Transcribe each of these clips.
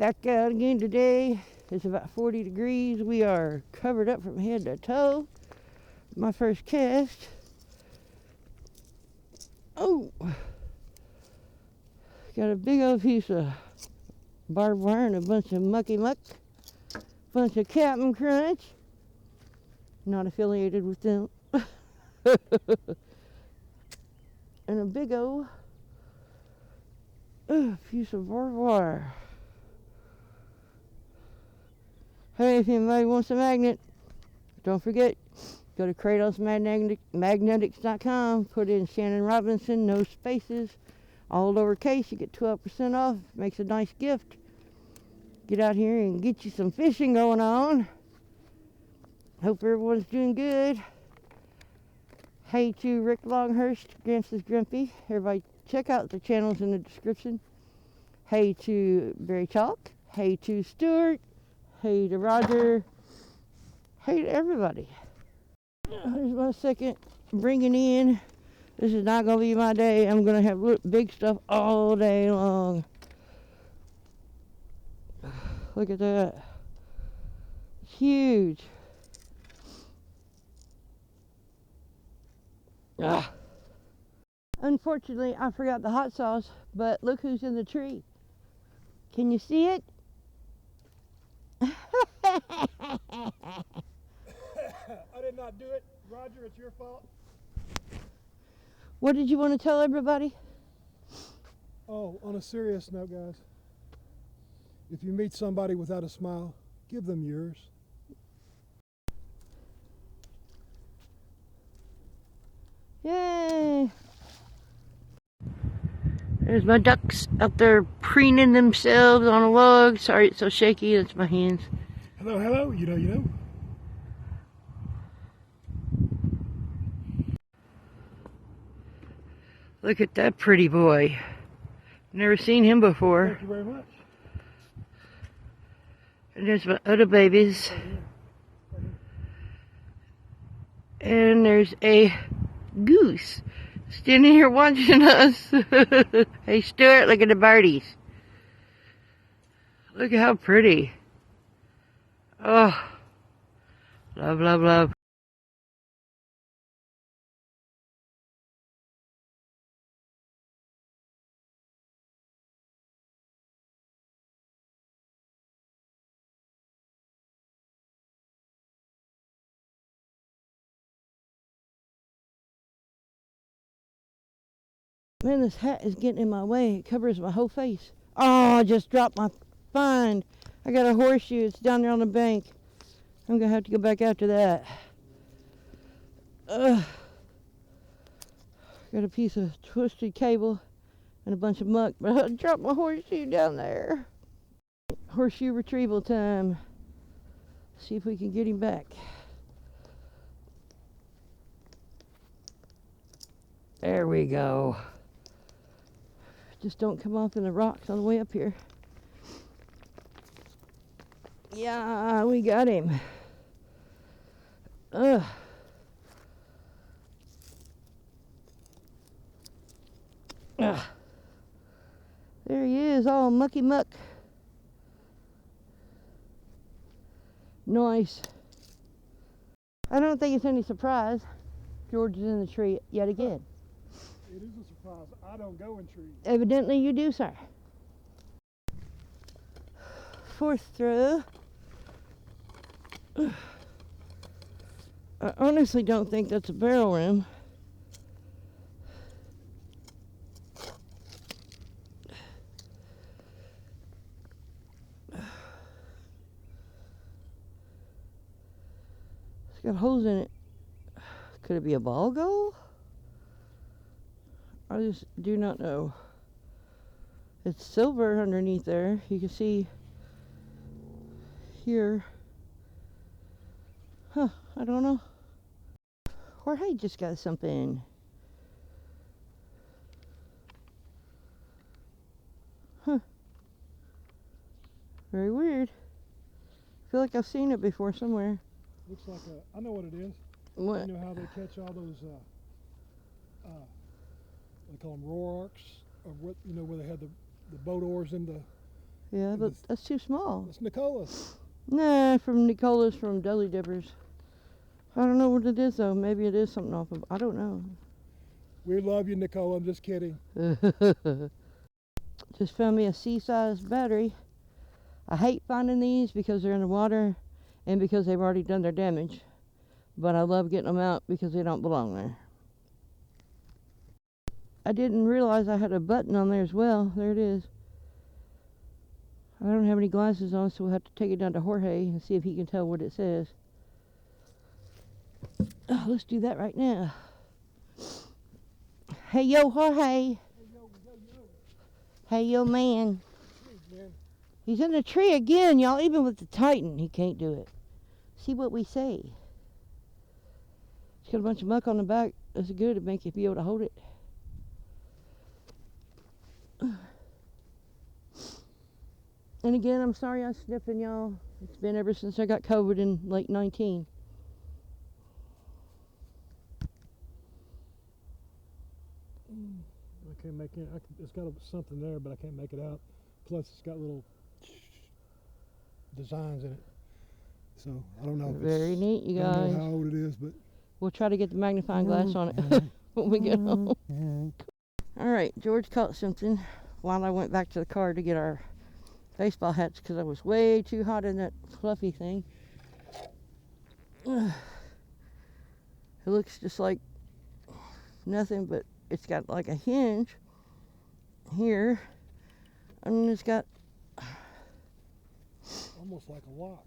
Back out again today. It's about 40 degrees. We are covered up from head to toe. My first cast. Oh! Got a big old piece of barbed wire and a bunch of mucky muck. Bunch of Captain Crunch. Not affiliated with them. And a big old piece of barbed wire. Hey, if anybody wants a magnet, don't forget, go to kratosmagnetics.com, put in Shannon Robinson, no spaces, all lowercase, you get 12% off, makes a nice gift. Get out here and get you some fishing going on. Hope everyone's doing good. Hey to Rick Longhurst, Gramps' Grumpy. Everybody check out the channels in the description. Hey to Barry Chalk. Hey to Stuart. Hey to Roger. Hey to everybody. Here's my second bringing in. This is not going to be my day. I'm going to have big stuff all day long. Look at that. It's huge. Ah. Unfortunately, I forgot the hot sauce, but look who's in the tree. Can you see it? I did not do it. Roger, it's your fault. What did you want to tell everybody? Oh, on a serious note, guys, if you meet somebody without a smile, give them yours. Yay! There's my ducks up there preening themselves on a log. Sorry it's so shaky, that's my hands. Hello, hello, you know. Look at that pretty boy. Never seen him before. Thank you very much. And there's my other babies. And there's a goose standing here watching us. Hey Stuart, look at the birdies. Look at how pretty. Oh, love, love, love. Man, this hat is getting in my way. It covers my whole face. Oh, I just dropped my find. I got a horseshoe. It's down there on the bank. I'm going to have to go back after that. Got a piece of twisted cable and a bunch of muck, but I dropped my horseshoe down there. Horseshoe retrieval time. See if we can get him back. There we go. Just don't come off in the rocks on the way up here. Yeah, we got him. Ugh. Ugh. There he is, all mucky muck. Nice. I don't think it's any surprise George is in the tree yet again. It is a surprise. I don't go in trees. Evidently you do, sir. Fourth throw. I honestly don't think that's a barrel rim. It's got holes in it. Could it be a ball goal? I just do not know. It's silver underneath there. You can see here. Huh, I don't know. Jorge just got something. Huh. Very weird. I feel like I've seen it before somewhere. Looks like I know what it is. What? You know how they catch all those, they call them roar arcs, or what, you know, where they had the boat oars in Yeah, but It's- that's too small. It's Nicola's. Nah, from Nicola's from Deli Dippers. I don't know what it is though. Maybe it is something off of. I don't know. We love you, Nicola. I'm just kidding. Just found me a C-sized battery. I hate finding these because they're in the water and because they've already done their damage. But I love getting them out because they don't belong there. I didn't realize I had a button on there as well. There it is. I don't have any glasses on, so we'll have to take it down to Jorge and see if he can tell what it says. Oh, let's do that right now. Hey, yo, Jorge. Hey, yo, man. He's in the tree again, y'all. Even with the Titan, he can't do it. See what we say. It's got a bunch of muck on the back. That's good to make you be able to hold it. And again, I'm sorry I'm sniffing, y'all. It's been ever since I got COVID in late 19. I can't make it. It's got something there, but I can't make it out. Plus, it's got little designs in it. So I don't know. If Very neat, you I don't guys. know how old it is, but We'll try to get the magnifying glass on it when we get home. All right, George caught something while I went back to the car to get our baseball hats because I was way too hot in that fluffy thing. It looks just like nothing, but it's got like a hinge here, and it's got almost like a lock.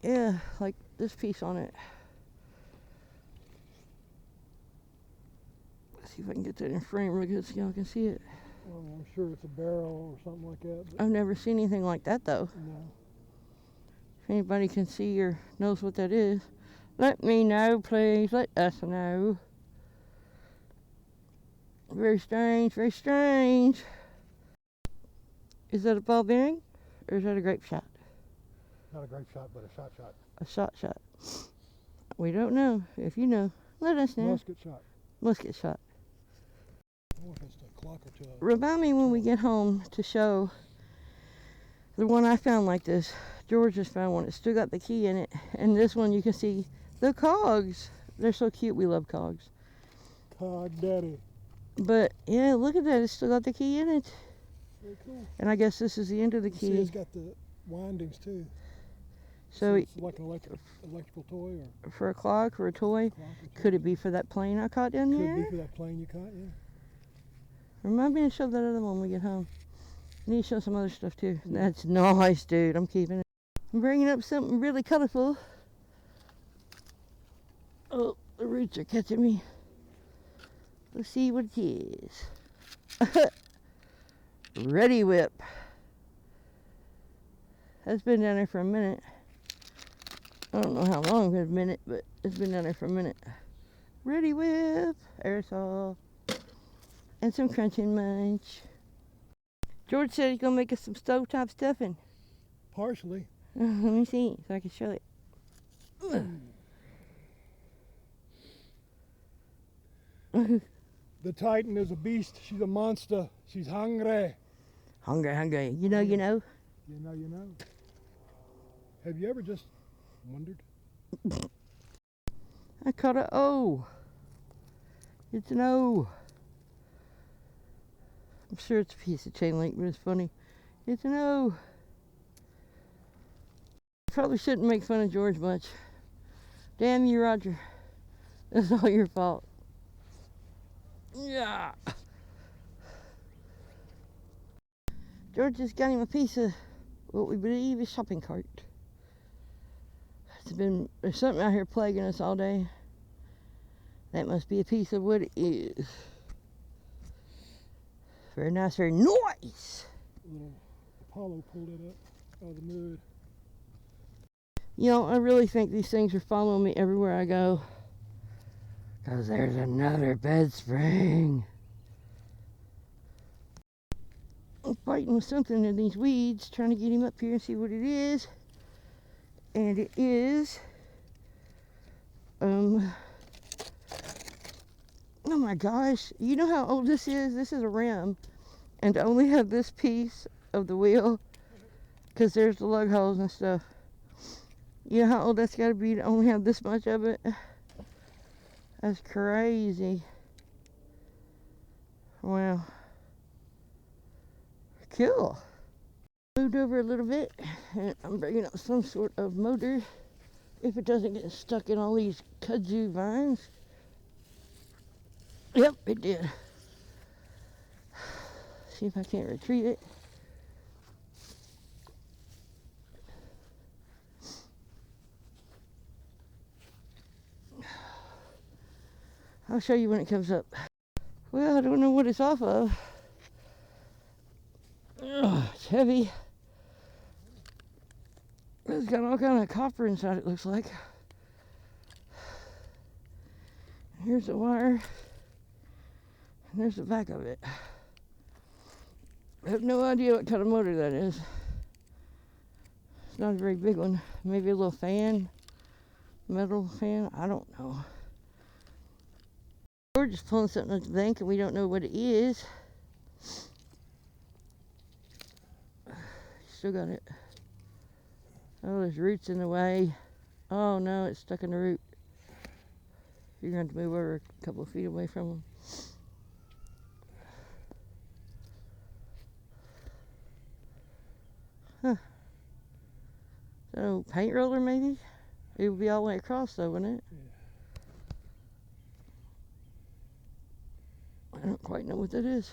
yeah, like this piece on it. Let's see if I can get that in frame real good so y'all can see it. Well, I'm sure it's a barrel or something like that. But I've never seen anything like that though. no. If anybody can see or knows what that is, let me know, please. Let us know. Very strange, very strange. Is that a ball bearing or is that a grape shot? Not a grape shot, but a shot. A shot. We don't know. If you know, let us know. Musket shot. Musket shot. I wonder if it's a clock or two. Remind me when we get home to show the one I found like this. George just found one. It's still got the key in it. And this one you can see the cogs. They're so cute. We love cogs. Cog daddy. But yeah, look at that. It's still got the key in it. Very cool. And I guess this is the end of the See, key. it's got the windings too. So it's like an electrical toy or for a clock or a toy. clock or toy. Could it be for that plane I caught down Could here? be for that plane you caught, yeah. Remind me to show that other one when we get home. I need to show some other stuff too. That's nice, dude. I'm keeping it. I'm bringing up something really colorful. Oh, the roots are catching me. Let's see what it is. Ready whip. That's been down there for a minute. I don't know how long it's been, but it's been down there for a minute. Ready whip, aerosol, and some crunching munch. George said he's gonna make us some stovetop stuffing. Partially. Let me see so I can show it. The Titan is a beast. She's a monster. She's hungry. Hungry. You know. You know. Have you ever just wondered? I caught a O. It's an O. I'm sure it's a piece of chain link, but it's funny. It's an O. Probably shouldn't make fun of George much. Damn you, Roger. It's all your fault. Yeah. George just got him a piece of what we believe is shopping cart. There's something out here plaguing us all day. That must be a piece of what it is. Very nice, very nice. Little Apollo pulled it up out of the mud. You know, I really think these things are following me everywhere I go. Because there's another bed spring. I'm fighting with something in these weeds, trying to get him up here and see what it is. And it is, oh my gosh, you know how old this is? This is a rim. And to only have this piece of the wheel Because there's the lug holes and stuff. You know how old that's got to be to only have this much of it? That's crazy. Wow. Cool. Moved over a little bit, and I'm bringing up some sort of motor if it doesn't get stuck in all these kudzu vines. Yep, it did. See if I can't retrieve it. I'll show you when it comes up. Well, I don't know what it's off of. Ugh, it's heavy. It's got all kind of copper inside, it looks like. Here's the wire. And there's the back of it. I have no idea what kind of motor that is. It's not a very big one. Maybe a little fan. Metal fan. I don't know. We're just pulling something at the bank and we don't know what it is. Still got it. Oh, there's roots in the way. Oh no, it's stuck in the root. You're going to have to move over a couple of feet away from them. Huh. So, paint roller maybe? It would be all the way across though, wouldn't it? Yeah. I don't quite know what that is.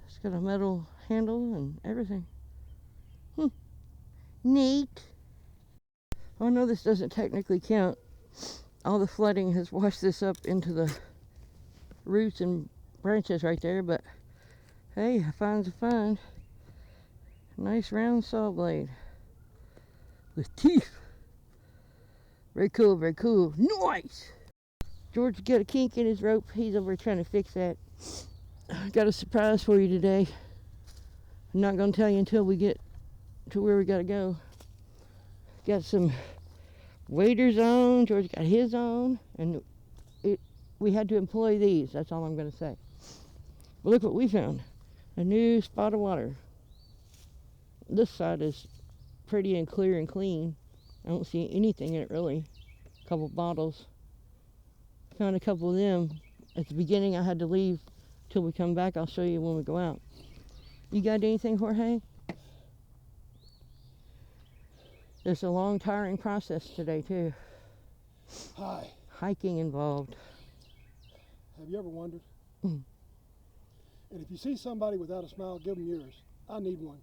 It's got a metal handle and everything. Neat. Oh no, this doesn't technically count. All the flooding has washed this up into the roots and branches right there, but hey, a find's a find. Nice round saw blade with teeth. Very cool, very cool. Nice! George got a kink in his rope. He's over trying to fix that. Got a surprise for you today. I'm not going to tell you until we get to where we got to go. Got some waders on. George got his on. And we had to employ these. That's all I'm going to say. But look what we found. A new spot of water. This side is pretty and clear and clean. I don't see anything in it really. A couple bottles. Found a couple of them. At the beginning I had to leave till we come back. I'll show you when we go out. You got anything, Jorge? There's a long, tiring process today too. Hi. Hiking involved. Have you ever wondered? And if you see somebody without a smile, give them yours. I need one.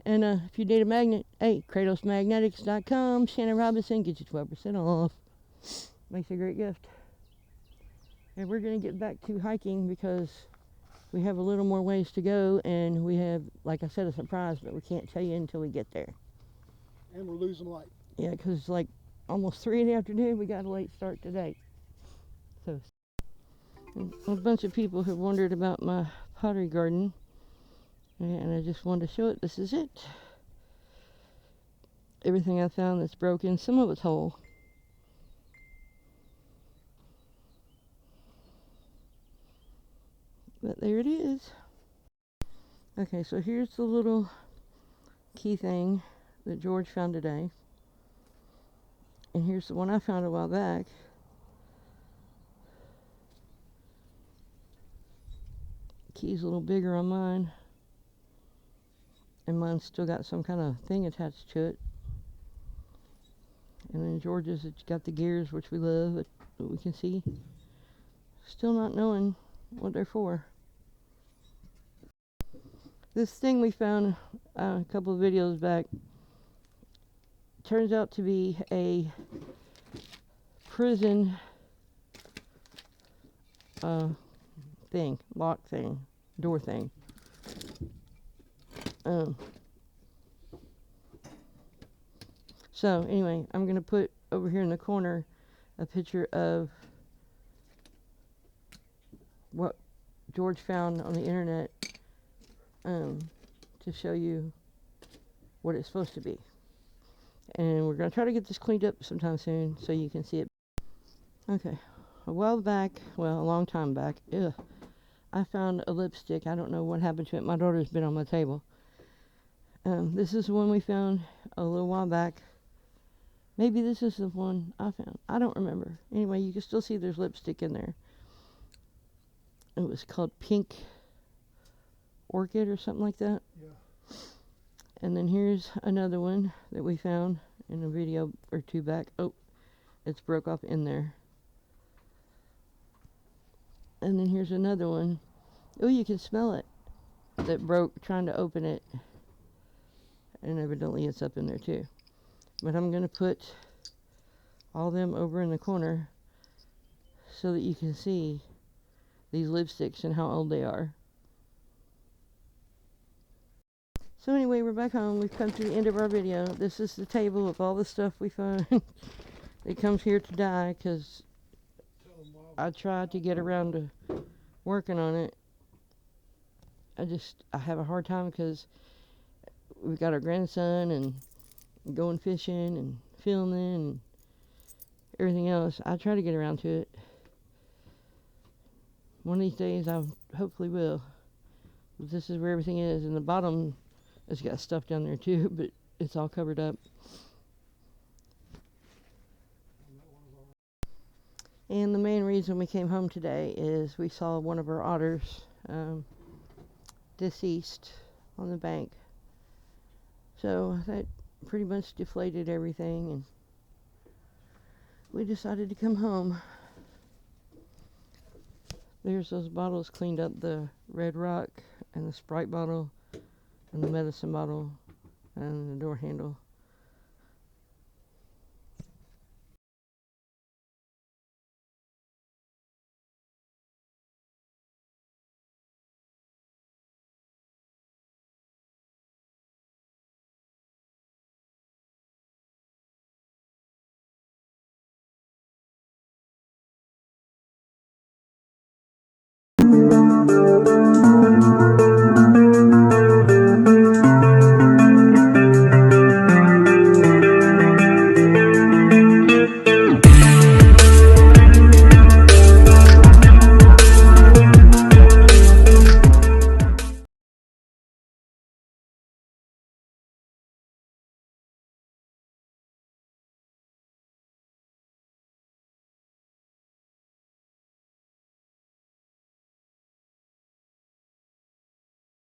And if you need a magnet, hey, kratosmagnetics.com. Shannon Robinson, get you 12% off. Makes a great gift. And we're going to get back to hiking because we have a little more ways to go, and we have, like I said, a surprise, but we can't tell you until we get there. And we're losing light. Yeah, because it's like almost 3 in the afternoon. We got a late start today. So, a bunch of people have wondered about my pottery garden, and I just wanted to show it. This is it. Everything I found that's broken, some of it's whole. But there it is. Okay, so here's the little key thing that George found today. And here's the one I found a while back. Key's a little bigger on mine. And mine's still got some kind of thing attached to it. And then George's, it's got the gears, which we love, that we can see. Still not knowing what they're for. This thing we found a couple of videos back turns out to be a prison thing, lock thing, door thing. So anyway, I'm going to put over here in the corner a picture of what George found on the internet to show you what it's supposed to be. And we're going to try to get this cleaned up sometime soon so you can see it. Okay, a while back, well, a long time back, I found a lipstick. I don't know what happened to it. My daughter's been on my table. This is the one we found a little while back. Maybe this is the one I found. I don't remember. Anyway, you can still see there's lipstick in there. It was called Pink Orchid or something like that. Yeah. And then here's another one that we found in a video or two back. Oh, it's broke off in there. And then here's another one. Oh, you can smell it. That broke trying to open it. And evidently it's up in there too. But I'm going to put all them over in the corner so that you can see these lipsticks and how old they are. So anyway, we're back home. We've come to the end of our video. This is the table of all the stuff we found. It comes here to die because I tried to get around to working on it. I have a hard time because we've got our grandson and going fishing and filming and everything else. I try to get around to it. One of these days I hopefully will. But this is where everything is. And the bottom has got stuff down there too, but it's all covered up. And the main reason we came home today is we saw one of our otters deceased on the bank. So that pretty much deflated everything, and we decided to come home. There's those bottles cleaned up, the Red Rock and the Sprite bottle and the medicine bottle and the door handle.